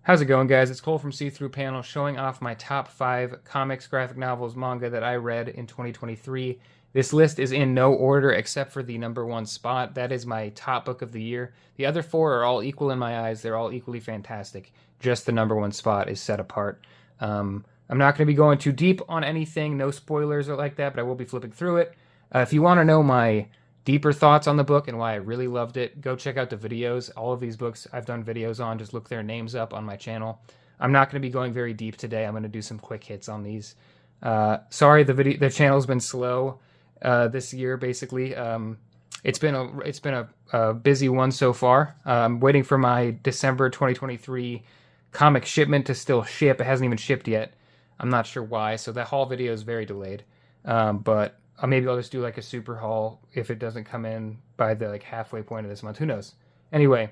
How's it going, guys? It's Cole from See Through Panel showing off my top 5 comics, graphic novels, manga that I read in 2023. This list is in no order except for the number 1 spot. That is my top book of the year. The other 4 are all equal in my eyes. They're all equally fantastic. Just the number 1 spot is set apart. I'm not going to be going too deep on anything. No spoilers or like that, but I will be flipping through it. If you want to know my deeper thoughts on the book and why I really loved it, go check out the videos. All of these books I've done videos on. Just look their names up on my channel. I'm not going to be going very deep today. I'm going to do some quick hits on these. Sorry, the channel's been slow this year. Basically, it's been a busy one so far. I'm waiting for my December 2023 comic shipment to still ship. It hasn't even shipped yet. I'm not sure why. So that haul video is very delayed. But maybe I'll just do like a super haul if it doesn't come in by the halfway point of this month. Who knows? Anyway,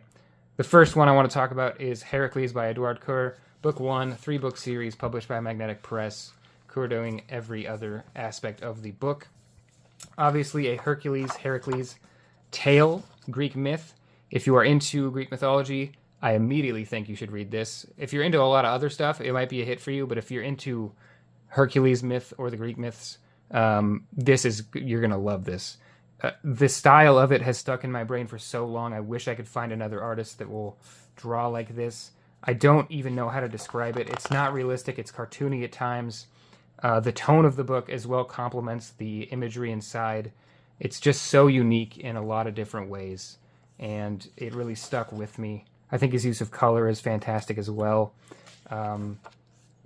the first one I want to talk about is Heracles by Edouard Keur. Book 1, 3-book series published by Magnetic Press. Keur doing every other aspect of the book. Obviously a Heracles tale, Greek myth. If you are into Greek mythology, I immediately think you should read this. If you're into a lot of other stuff, it might be a hit for you, but if you're into Hercules myth or the Greek myths, you're gonna love this. The style of it has stuck in my brain for so long. I wish I could find another artist that will draw like this. I don't even know how to describe it. It's not realistic. It's cartoony at times. The tone of the book as well complements the imagery inside. It's just so unique in a lot of different ways, and it really stuck with me. I think his use of color is fantastic as well.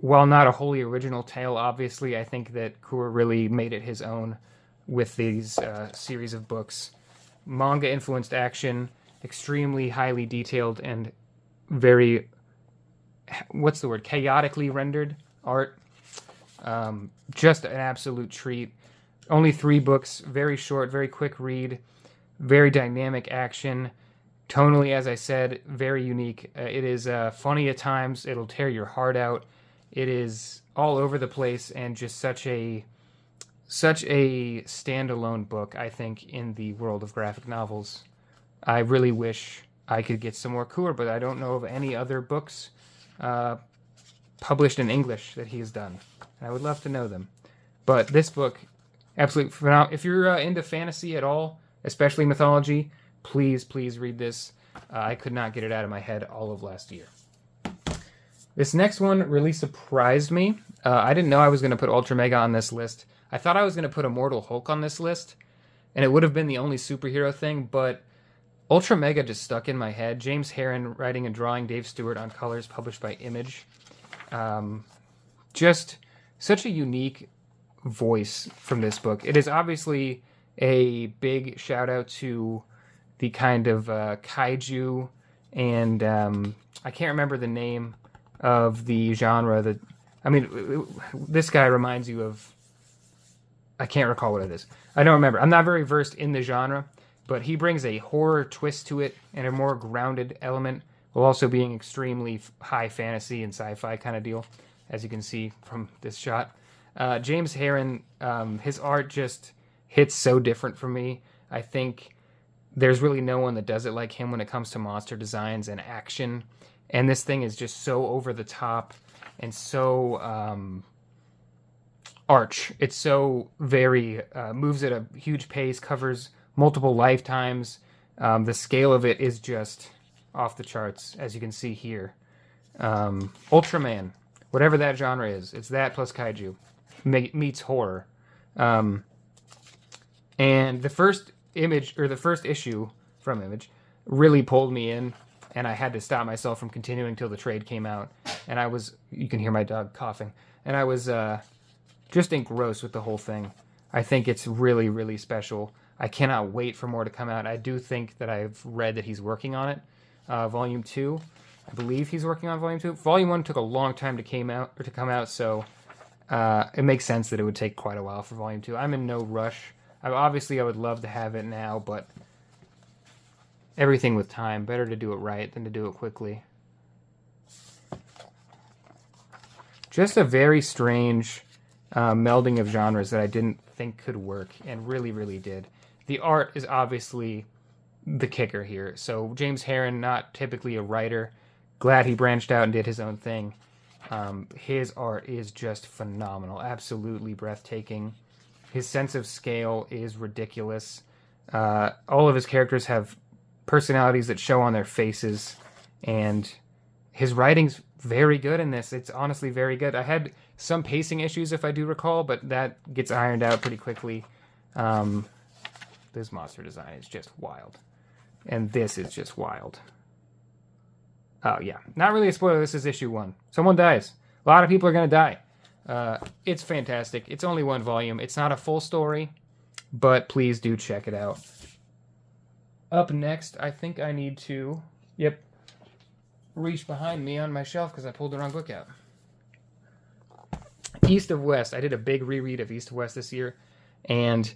While not a wholly original tale, obviously, I think that Keur really made it his own with these series of books. Manga-influenced action, extremely highly detailed and very, chaotically rendered art. Just an absolute treat. Only 3 books, very short, very quick read, very dynamic action. Tonally, as I said, very unique. It is funny at times. It'll tear your heart out. It is all over the place and just such a standalone book, I think, in the world of graphic novels. I really wish I could get some more Keur, but I don't know of any other books published in English that he's done. And I would love to know them. But this book, absolutely phenomenal. If you're into fantasy at all, especially mythology, please read this. I could not get it out of my head all of last year. This next one really surprised me. I didn't know I was going to put Ultra Mega on this list. I thought I was going to put Immortal Hulk on this list, and it would have been the only superhero thing, but Ultra Mega just stuck in my head. James Herron writing and drawing, Dave Stewart on colors, published by Image. Just such a unique voice from this book. It is obviously a big shout out to the kind of kaiju and I can't remember the name of the genre. This guy reminds you of, I can't recall what it is. I don't remember. I'm not very versed in the genre, but he brings a horror twist to it and a more grounded element, while also being extremely high fantasy and sci-fi kind of deal, as you can see from this shot. James Herron, his art just hits so different for me. I think there's really no one that does it like him when it comes to monster designs and action. And this thing is just so over the top and so arch. It's so very, moves at a huge pace, covers multiple lifetimes. The scale of it is just off the charts, as you can see here. Ultraman, whatever that genre is, it's that plus kaiju meets horror. And the first issue from Image really pulled me in, and I had to stop myself from continuing till the trade came out. And you can hear my dog coughing, and I was just engrossed with the whole thing. I think it's really, really special. I cannot wait for more to come out. I do think that I've read that he's working on it. Volume 2, I believe he's working on Volume 2. Volume 1 took a long time to come out, so it makes sense that it would take quite a while for Volume 2. I'm in no rush. Obviously, I would love to have it now, but everything with time. Better to do it right than to do it quickly. Just a very strange melding of genres that I didn't think could work, and really, really did. The art is obviously the kicker here. So James Herron, not typically a writer, glad he branched out and did his own thing. His art is just phenomenal, absolutely breathtaking. His sense of scale is ridiculous. All of his characters have personalities that show on their faces, and his writing's very good in this. It's honestly very good. I had some pacing issues, if I do recall, but that gets ironed out pretty quickly. This monster design is just wild. And this is just wild. Oh, yeah. Not really a spoiler. This is issue 1. Someone dies. A lot of people are going to die. It's fantastic. It's only 1 volume. It's not a full story, but please do check it out. Up next, I think I need to, reach behind me on my shelf because I pulled the wrong book out. East of West. I did a big reread of East of West this year, and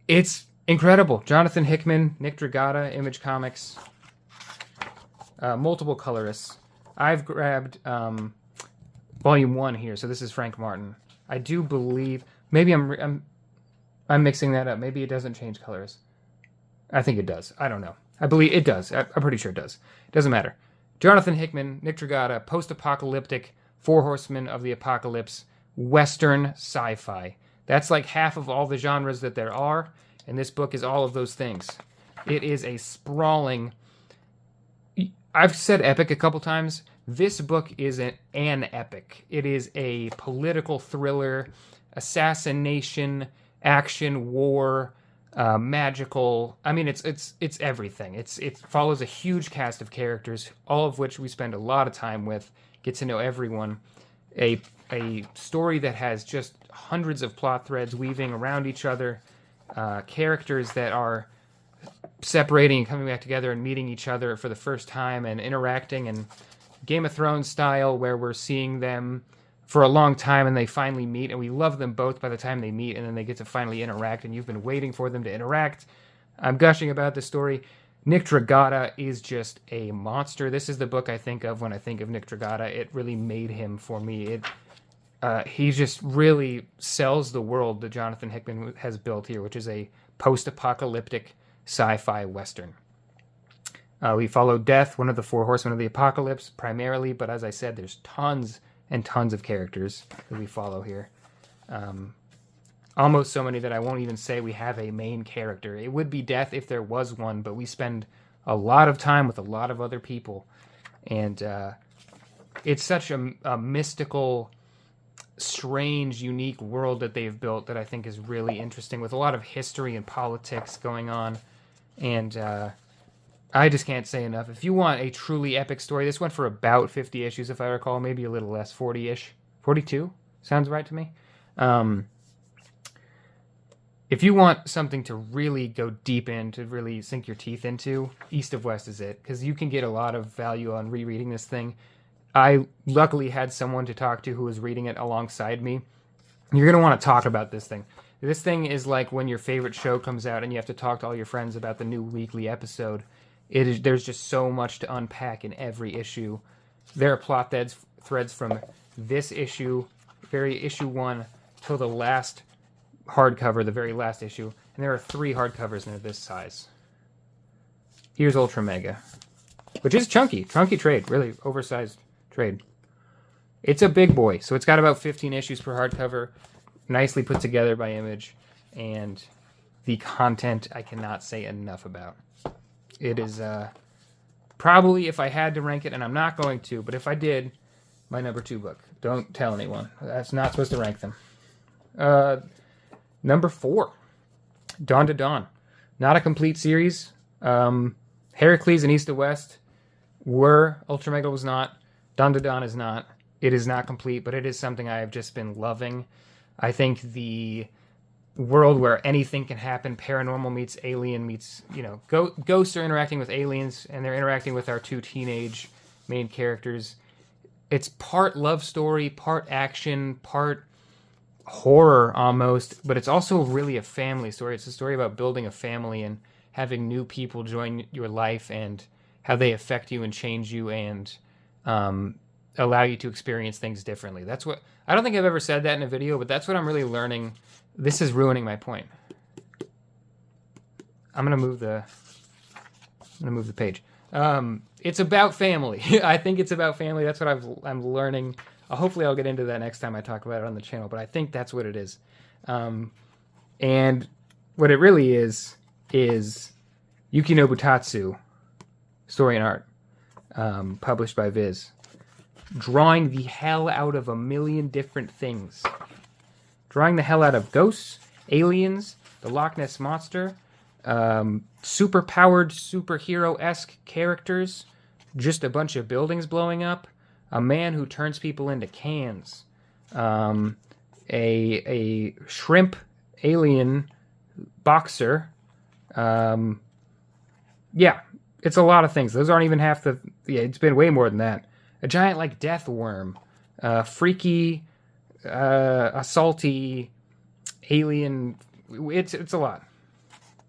it's incredible. Jonathan Hickman, Nick Dragata, Image Comics, multiple colorists. I've grabbed volume 1 here, so this is Frank Martin. I do believe, maybe I'm mixing that up. Maybe it doesn't change colors. I think it does. I don't know. I believe it does. I'm pretty sure it does. It doesn't matter. Jonathan Hickman, Nick Dragata, post-apocalyptic, 4 Horsemen of the Apocalypse, Western sci-fi. That's like half of all the genres that there are, and this book is all of those things. It is a sprawling... I've said epic a couple times. This book is an epic. It is a political thriller, assassination, action, war, magical. I mean, it's everything. It follows a huge cast of characters, all of which we spend a lot of time with, get to know everyone. A story that has just hundreds of plot threads weaving around each other, characters that are separating and coming back together and meeting each other for the first time and interacting, and Game of Thrones style where we're seeing them for a long time and they finally meet, and we love them both by the time they meet, and then they get to finally interact, and you've been waiting for them to interact. I'm gushing about this story. Nick Dragata is just a monster. This is the book I think of when I think of Nick Dragata. It really made him for me. He just really sells the world that Jonathan Hickman has built here, which is a post-apocalyptic sci-fi western. We follow Death, one of the 4 Horsemen of the Apocalypse, primarily, but as I said, there's tons and tons of characters that we follow here. Almost so many that I won't even say we have a main character. It would be Death if there was one, but we spend a lot of time with a lot of other people. And it's such a mystical, strange, unique world that they've built that I think is really interesting, with a lot of history and politics going on. And I just can't say enough. If you want a truly epic story, this went for about 50 issues, if I recall, maybe a little less, 40-ish. 42? Sounds right to me. If you want something to really go deep in, to really sink your teeth into, East of West is it, because you can get a lot of value on rereading this thing. I luckily had someone to talk to who was reading it alongside me. You're going to want to talk about this thing. This thing is like when your favorite show comes out and you have to talk to all your friends about the new weekly episode. There's just so much to unpack in every issue. There are plot threads from this issue, very issue 1, till the last hardcover, the very last issue. And there are 3 hardcovers and they're this size. Here's Ultra Mega, which is chunky trade, really oversized trade. It's a big boy, so it's got about 15 issues per hardcover, nicely put together by Image, and the content I cannot say enough about. It is probably, if I had to rank it, and I'm not going to, but if I did, my number 2 book. Don't tell anyone. That's not supposed to rank them. Number 4, Dawn to Dawn. Not a complete series. Heracles and East to West were. Ultra Mega was not. Dawn to Dawn is not. It is not complete, but it is something I have just been loving. I think the world where anything can happen, paranormal meets alien meets, ghosts are interacting with aliens, and they're interacting with our 2 teenage main characters. It's part love story, part action, part horror almost, but it's also really a family story. It's a story about building a family and having new people join your life and how they affect you and change you and allow you to experience things differently. That's what, I don't think I've ever said that in a video, but that's what I'm really learning. This is ruining my point. I'm gonna move the page. it's about family. I think it's about family. That's what I'm learning. Hopefully I'll get into that next time I talk about it on the channel, but I think that's what it is. And what it really is Yuki Nobutatsu, Story and Art, published by Viz. Drawing the hell out of a million different things. Drawing the hell out of ghosts, aliens, the Loch Ness Monster, super-powered, superhero-esque characters, just a bunch of buildings blowing up, a man who turns people into cans, a shrimp alien boxer. Yeah, it's a lot of things. Those aren't even half the... Yeah, it's been way more than that. A giant, like, death worm. Freaky, a salty alien... It's a lot.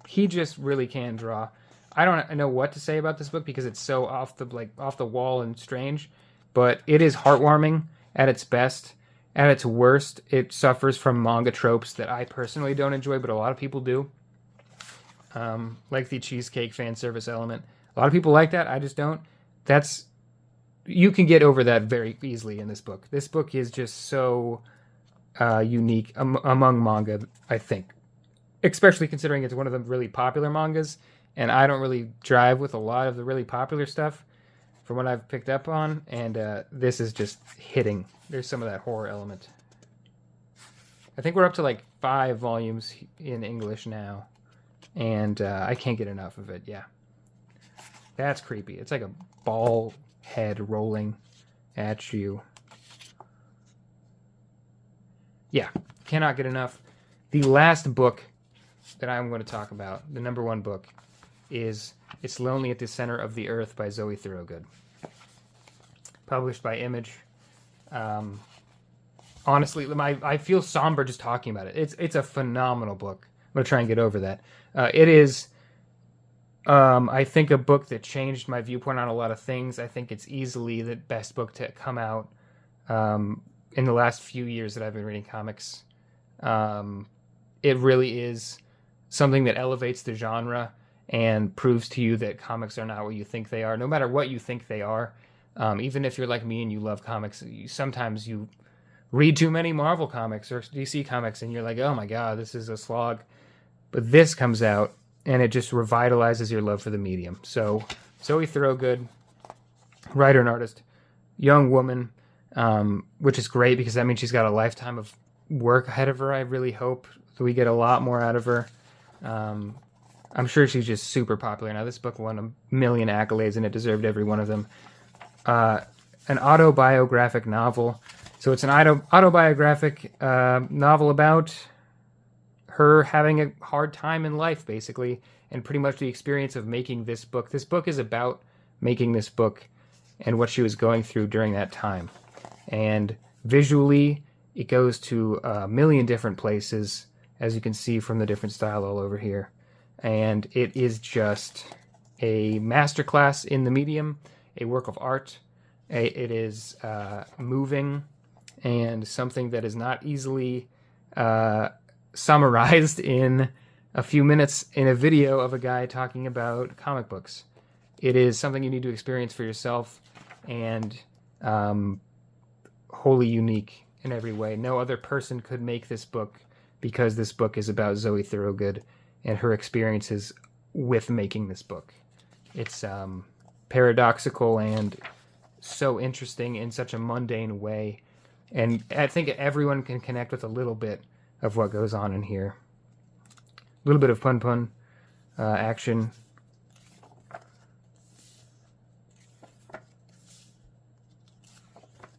He just really can draw. I don't know what to say about this book because it's so off the wall and strange, but it is heartwarming at its best. At its worst, it suffers from manga tropes that I personally don't enjoy, but a lot of people do. Like the cheesecake fan service element. A lot of people like that. I just don't. You can get over that very easily in this book. This book is just so unique among manga, I think. Especially considering it's one of the really popular mangas, and I don't really drive with a lot of the really popular stuff from what I've picked up on, and this is just hitting. There's some of that horror element. I think we're up to like 5 volumes in English now, and I can't get enough of it, yeah. That's creepy. It's like a ball head rolling at you. Yeah, cannot get enough. The last book that I'm going to talk about, the number 1 book, is It's Lonely at the Center of the Earth by Zoe Thorogood. Published by Image. Honestly, I feel somber just talking about it. It's a phenomenal book. I'm going to try and get over that. It is, I think, a book that changed my viewpoint on a lot of things. I think it's easily the best book to come out in the last few years that I've been reading comics. It really is something that elevates the genre and proves to you that comics are not what you think they are, no matter what you think they are. Even if you're like me and you love comics, sometimes you read too many Marvel comics or DC comics and you're like, oh my god, this is a slog. But this comes out and it just revitalizes your love for the medium. So Zoe Thorogood, writer and artist, young woman, which is great because that means she's got a lifetime of work ahead of her. I really hope that we get a lot more out of her. I'm sure she's just super popular now. This book won a million accolades and it deserved every one of them. An autobiographic novel. So it's an autobiographic novel about her having a hard time in life, basically, and pretty much the experience of making this book. This book is about making this book and what she was going through during that time. And visually, it goes to a million different places, as you can see from the different style all over here. And it is just a masterclass in the medium, a work of art. It is moving and something that is not easily summarized in a few minutes in a video of a guy talking about comic books. It is something you need to experience for yourself and wholly unique in every way. No other person could make this book because this book is about Zoe Thorogood and her experiences with making this book. It's paradoxical and so interesting in such a mundane way. And I think everyone can connect with a little bit of what goes on in here. A little bit of pun action.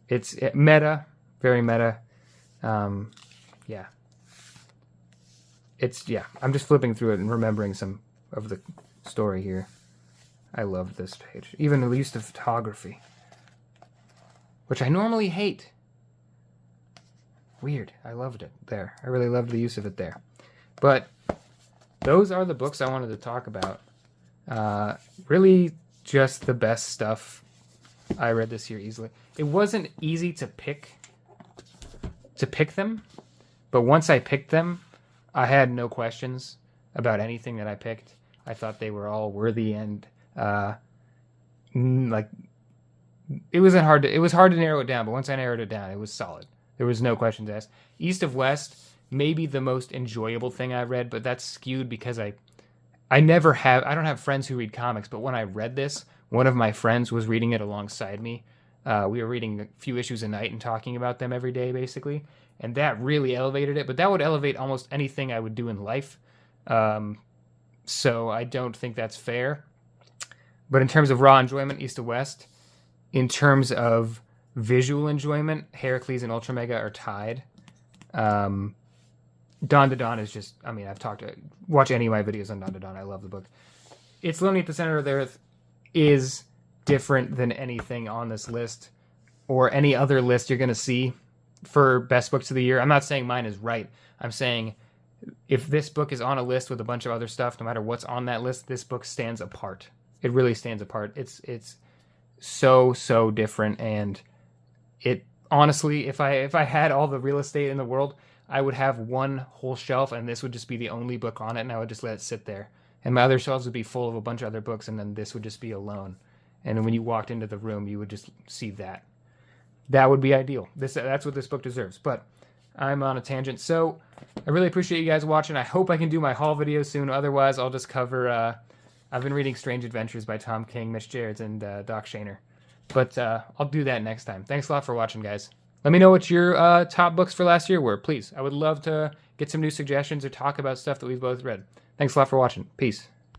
It's meta, very meta. Yeah. I'm just flipping through it and remembering some of the story here. I loved this page. Even the use of photography, which I normally hate. Weird. I loved it there. I really loved the use of it there. But those are the books I wanted to talk about. Really just the best stuff I read this year easily. It wasn't easy to pick them, but once I picked them, I had no questions about anything that I picked. I thought they were all worthy and like it was hard to narrow it down, but once I narrowed it down, it was solid. There was no questions asked. East of West, maybe the most enjoyable thing I read, but that's skewed because I don't have friends who read comics, but when I read this, one of my friends was reading it alongside me. We were reading a few issues a night and talking about them every day, basically, and that really elevated it. But that would elevate almost anything I would do in life. So I don't think that's fair. But in terms of raw enjoyment, East to West. In terms of visual enjoyment, Heracles and Ultra Mega are tied. Dawn to Dawn is just, I mean, watch any of my videos on Dawn to Dawn. I love the book. It's Lonely at the Center of the Earth is different than anything on this list or any other list you're going to see for best books of the year. I'm not saying mine is right. I'm saying if this book is on a list with a bunch of other stuff, no matter what's on that list, this book stands apart. It really stands apart. It's so different, and it honestly, if I had all the real estate in the world, I would have one whole shelf, and this would just be the only book on it, and I would just let it sit there. And my other shelves would be full of a bunch of other books, and then this would just be alone. And when you walked into the room, you would just see that. That would be ideal. That's what this book deserves. But I'm on a tangent, so I really appreciate you guys watching. I hope I can do my haul video soon. Otherwise, I'll just cover. I've been reading Strange Adventures by Tom King, Mitch Gerards, and Doc Shaner. But I'll do that next time. Thanks a lot for watching, guys. Let me know what your top books for last year were, please. I would love to get some new suggestions or talk about stuff that we've both read. Thanks a lot for watching. Peace.